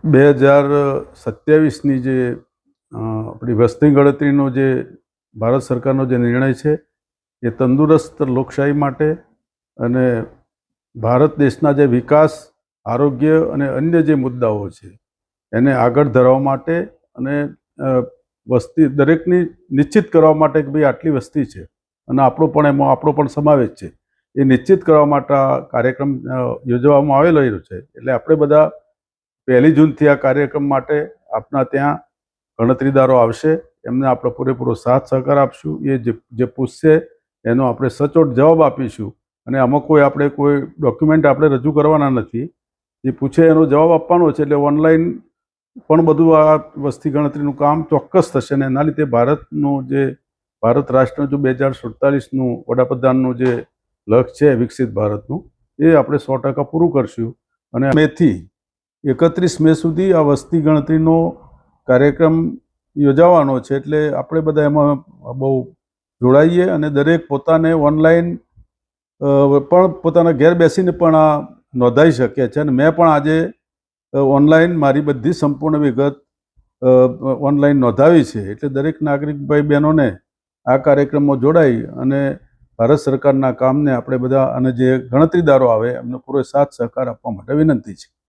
2027ની જે આપણી વસ્તી ગણતરીનો જે ભારત સરકારનો જે નિર્ણય છે એ તંદુરસ્ત લોકશાહી માટે અને ભારત દેશના જે વિકાસ, આરોગ્ય અને અન્ય જે મુદ્દાઓ છે એને આગળ ધરવા માટે અને વસ્તી દરેકની નિશ્ચિત કરવા માટે કે ભાઈ આટલી વસ્તી છે અને એમાં આપણો પણ સમાવેશ છે એ નિશ્ચિત કરવા માટે આ કાર્યક્રમ યોજવામાં આવેલો છે. એટલે આપણે બધા 1 જૂનથી આ કાર્યક્રમ માટે આપના ત્યાં ગણતરીદારો આવશે, એમને આપણે પૂરેપૂરો સાથ સહકાર આપશું. એ જે પૂછશે એનો આપણે સચોટ જવાબ આપીશું અને આમાં આપણે કોઈ ડોક્યુમેન્ટ આપણે રજૂ કરવાના નથી. જે પૂછે એનો જવાબ આપવાનો છે. એટલે ઓનલાઈન પણ બધું આ વસ્તી ગણતરીનું કામ ચોક્કસ થશે અને એના લીધે ભારત રાષ્ટ્રનું જો 2047નું વડાપ્રધાનનું જે લક્ષ્ય છે વિકસિત ભારતનું, એ આપણે 100% પૂરું કરશું. અને મેથી 31 મે સુધી આ વસ્તી ગણતરીનો કાર્યક્રમ યોજાવાનો છે. એટલે આપણે બધા એમાં બહુ જોડાઈએ અને દરેક પોતાને ઓનલાઈન પણ પોતાના ઘેર બેસીને પણ આ નોંધાઈ શકે છે. અને મેં પણ આજે ઓનલાઈન મારી બધી સંપૂર્ણ વિગત ઓનલાઈન નોંધાવી છે. એટલે દરેક નાગરિક ભાઈ બહેનોને આ કાર્યક્રમમાં જોડાઈ અને ભારત સરકારના કામને આપણે બધા અને જે ગણતરીદારો આવે એમને પૂરો સાથ સહકાર આપવા માટે વિનંતી છે.